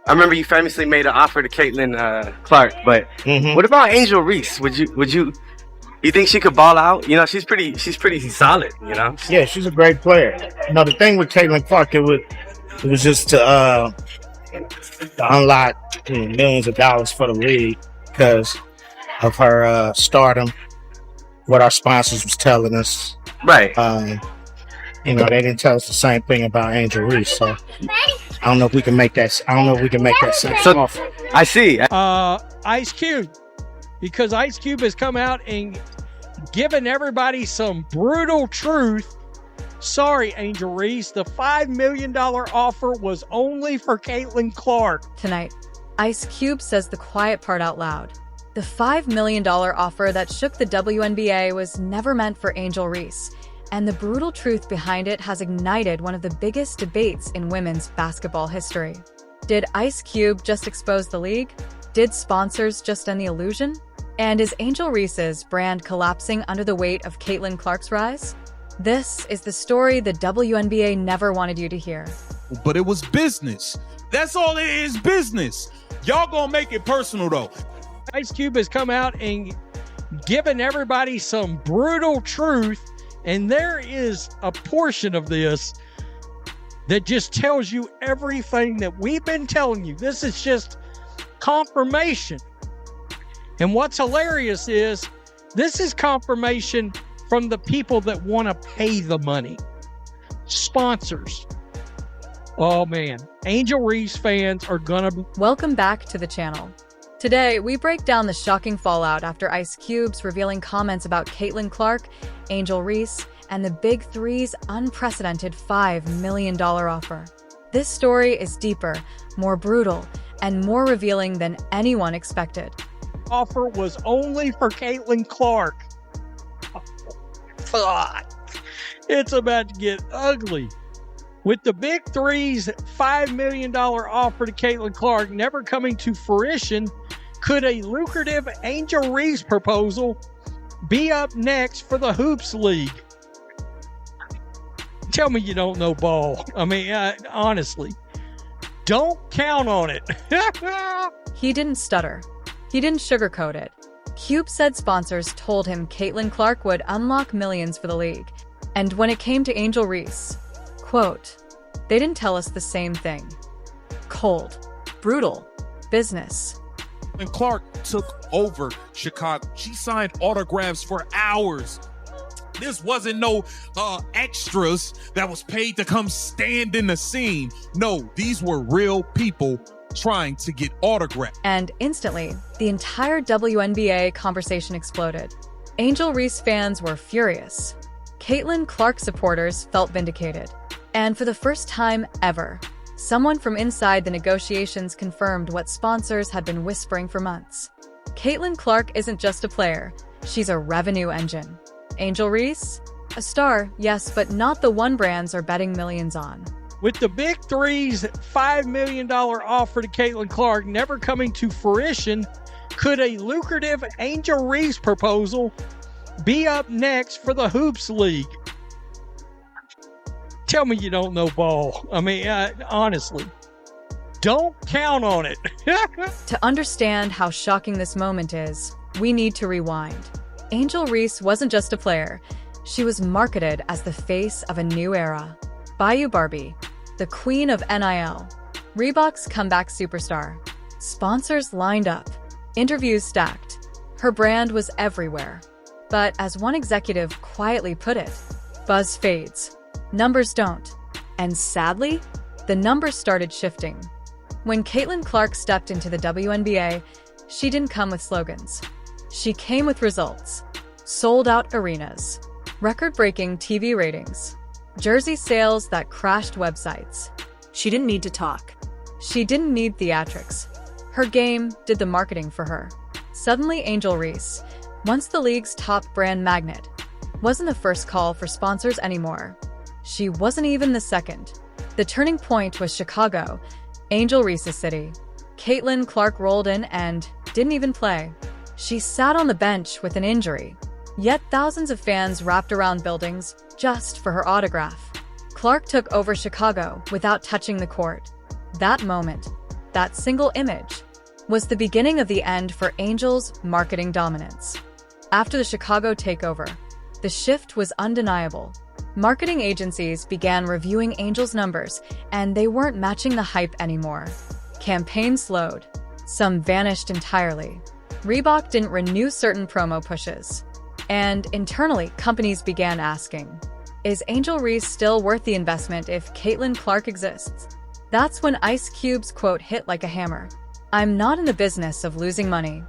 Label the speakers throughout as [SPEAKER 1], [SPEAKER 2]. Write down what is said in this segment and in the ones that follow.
[SPEAKER 1] I remember you famously made an offer to Caitlin Clark, but what about Angel Reese? Would you think she could ball out? You know, she's pretty solid, you know?
[SPEAKER 2] Yeah, she's a great player. You know, the thing with Caitlin Clark, it was just to unlock millions of dollars for the league because of her stardom, what our sponsors was telling us.
[SPEAKER 1] Right.
[SPEAKER 2] You know, they didn't tell us the same thing about Angel Reese, so I don't know if we can make that. I don't know if we can make that same offer.
[SPEAKER 1] I see.
[SPEAKER 3] Ice Cube, because Ice Cube has come out and given everybody some brutal truth. Sorry, Angel Reese, the $5 million offer was only for Caitlin Clark.
[SPEAKER 4] Tonight, Ice Cube says the quiet part out loud. The $5 million offer that shook the WNBA was never meant for Angel Reese, and the brutal truth behind it has ignited one of the biggest debates in women's basketball history. Did Ice Cube just expose the league? Did sponsors just end the illusion? And is Angel Reese's brand collapsing under the weight of Caitlin Clark's rise? This is the story the WNBA never wanted you to hear.
[SPEAKER 5] But it was business. That's all it is, business. Y'all gonna make it personal, though.
[SPEAKER 3] Ice Cube has come out and given everybody some brutal truth, and there is a portion of this that just tells you everything that we've been telling you. This is just confirmation. And what's hilarious is this is confirmation from the people that want to pay the money. Sponsors. Oh man, Angel Reese fans are gonna be...
[SPEAKER 4] Welcome back to the channel. Today, we break down the shocking fallout after Ice Cube's revealing comments about Caitlin Clark, Angel Reese, and the Big Three's unprecedented $5 million offer. This story is deeper, more brutal, and more revealing than anyone expected.
[SPEAKER 3] Offer was only for Caitlin Clark. Fuck. It's about to get ugly. With the Big Three's $5 million offer to Caitlin Clark never coming to fruition, could a lucrative Angel Reese proposal be up next for the Hoops League? Tell me you don't know ball. I mean, honestly, don't count on it.
[SPEAKER 4] He didn't stutter. He didn't sugarcoat it. Cube said sponsors told him Caitlin Clark would unlock millions for the league. And when it came to Angel Reese, quote, they didn't tell us the same thing. Cold, brutal, business.
[SPEAKER 5] When Clark took over Chicago, she signed autographs for hours. This wasn't no extras that was paid to come stand in the scene. No, these were real people trying to get autographs.
[SPEAKER 4] And instantly, the entire WNBA conversation exploded. Angel Reese fans were furious. Caitlin Clark supporters felt vindicated. And for the first time ever, someone from inside the negotiations confirmed what sponsors had been whispering for months. Caitlin Clark isn't just a player, she's a revenue engine. Angel Reese? A star, yes, but not the one brands are betting millions on.
[SPEAKER 3] With the Big Three's $5 million offer to Caitlin Clark never coming to fruition, could a lucrative Angel Reese proposal be up next for the Hoops League? Tell me you don't know ball. I mean, honestly, don't count on it.
[SPEAKER 4] To understand how shocking this moment is, we need to rewind. Angel Reese wasn't just a player. She was marketed as the face of a new era. Bayou Barbie, the queen of NIL, Reebok's comeback superstar. Sponsors lined up, interviews stacked. Her brand was everywhere. But as one executive quietly put it, buzz fades, numbers don't. And sadly, the numbers started shifting. When Caitlin Clark stepped into the WNBA, she didn't come with slogans. She came with results. Sold-out arenas, record-breaking TV ratings, jersey sales that crashed websites. She didn't need to talk. She didn't need theatrics. Her game did the marketing for her. Suddenly, Angel Reese, once the league's top brand magnet, wasn't the first call for sponsors anymore. She wasn't even the second. The turning point was Chicago, Angel Reese's city. Caitlin Clark rolled in and didn't even play. She sat on the bench with an injury. Yet thousands of fans wrapped around buildings just for her autograph. Clark took over Chicago without touching the court. That moment, that single image, was the beginning of the end for Angel's marketing dominance. After the Chicago takeover, the shift was undeniable. Marketing agencies began reviewing Angel's numbers, and they weren't matching the hype anymore. Campaigns slowed. Some vanished entirely. Reebok didn't renew certain promo pushes. And internally, companies began asking, is Angel Reese still worth the investment if Caitlin Clark exists? That's when Ice Cube's quote hit like a hammer. I'm not in the business of losing money.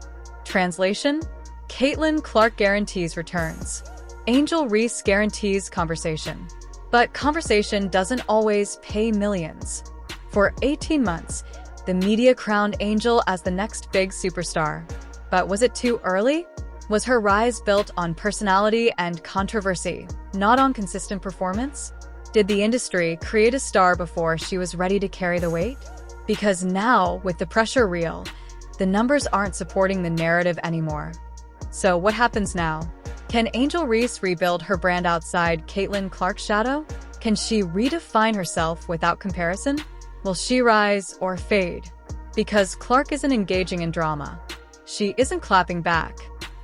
[SPEAKER 4] Translation? Caitlin Clark guarantees returns. Angel Reese guarantees conversation. But conversation doesn't always pay millions. For 18 months, the media crowned Angel as the next big superstar. But was it too early? Was her rise built on personality and controversy, not on consistent performance? Did the industry create a star before she was ready to carry the weight? Because now, with the pressure real, the numbers aren't supporting the narrative anymore. So what happens now? Can Angel Reese rebuild her brand outside Caitlin Clark's shadow? Can she redefine herself without comparison? Will she rise or fade? Because Clark isn't engaging in drama. She isn't clapping back.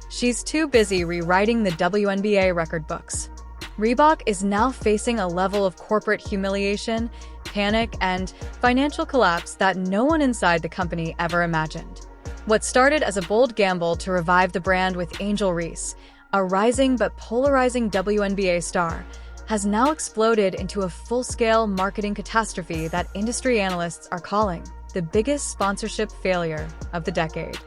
[SPEAKER 4] She's too busy rewriting the WNBA record books. Reebok is now facing a level of corporate humiliation, panic, and financial collapse that no one inside the company ever imagined. What started as a bold gamble to revive the brand with Angel Reese, a rising but polarizing WNBA star, has now exploded into a full-scale marketing catastrophe that industry analysts are calling the biggest sponsorship failure of the decade.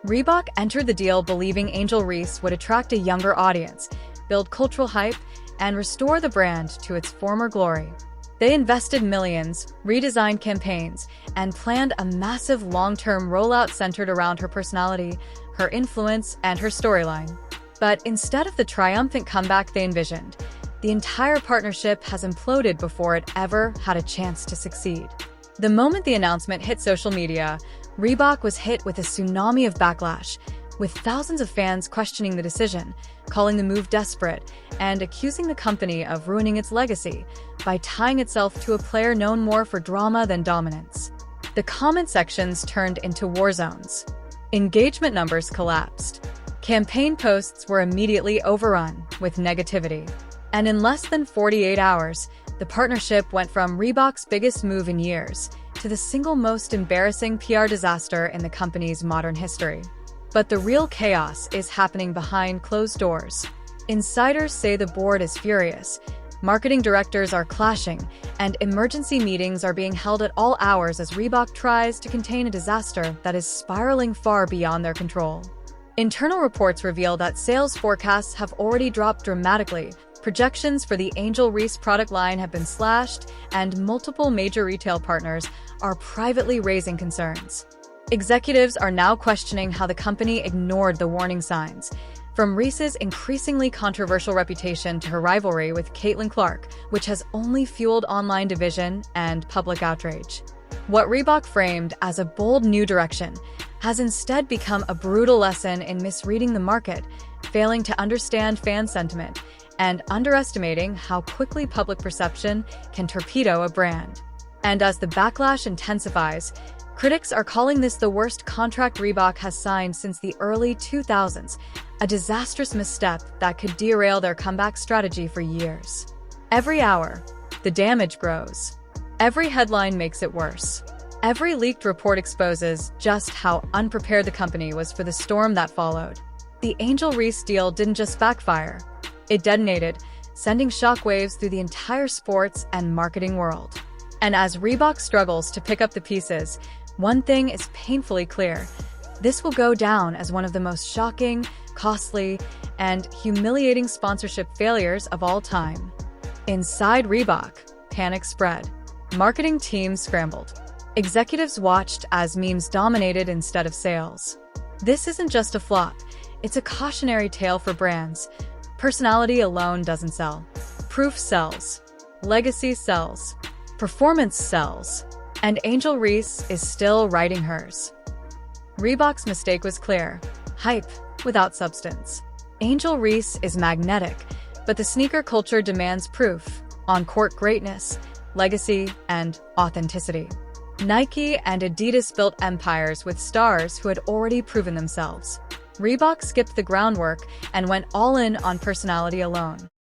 [SPEAKER 4] Reebok entered the deal believing Angel Reese would attract a younger audience, build cultural hype, and restore the brand to its former glory. They invested millions, redesigned campaigns, and planned a massive long-term rollout centered around her personality, her influence, and her storyline. But instead of the triumphant comeback they envisioned, the entire partnership has imploded before it ever had a chance to succeed. The moment the announcement hit social media, Reebok was hit with a tsunami of backlash, with thousands of fans questioning the decision, calling the move desperate, and accusing the company of ruining its legacy by tying itself to a player known more for drama than dominance. The comment sections turned into war zones. Engagement numbers collapsed. Campaign posts were immediately overrun with negativity. And in less than 48 hours, the partnership went from Reebok's biggest move in years to the single most embarrassing PR disaster in the company's modern history. But the real chaos is happening behind closed doors. Insiders say the board is furious, marketing directors are clashing, and emergency meetings are being held at all hours as Reebok tries to contain a disaster that is spiraling far beyond their control. Internal reports reveal that sales forecasts have already dropped dramatically, projections for the Angel Reese product line have been slashed, and multiple major retail partners are privately raising concerns. Executives are now questioning how the company ignored the warning signs, from Reese's increasingly controversial reputation to her rivalry with Caitlin Clark, which has only fueled online division and public outrage. What Reebok framed as a bold new direction has instead become a brutal lesson in misreading the market, failing to understand fan sentiment, and underestimating how quickly public perception can torpedo a brand. And as the backlash intensifies, critics are calling this the worst contract Reebok has signed since the early 2000s, a disastrous misstep that could derail their comeback strategy for years. Every hour, the damage grows. Every headline makes it worse. Every leaked report exposes just how unprepared the company was for the storm that followed. The Angel Reese deal didn't just backfire. It detonated, sending shockwaves through the entire sports and marketing world. And as Reebok struggles to pick up the pieces, one thing is painfully clear. This will go down as one of the most shocking, costly, and humiliating sponsorship failures of all time. Inside Reebok, panic spread. Marketing teams scrambled. Executives watched as memes dominated instead of sales. This isn't just a flop, it's a cautionary tale for brands. Personality alone doesn't sell. Proof sells. Legacy sells. Performance sells. And Angel Reese is still writing hers. Reebok's mistake was clear. Hype without substance. Angel Reese is magnetic, but the sneaker culture demands proof, on-court greatness, legacy, and authenticity. Nike and Adidas built empires with stars who had already proven themselves. Reebok skipped the groundwork and went all in on personality alone.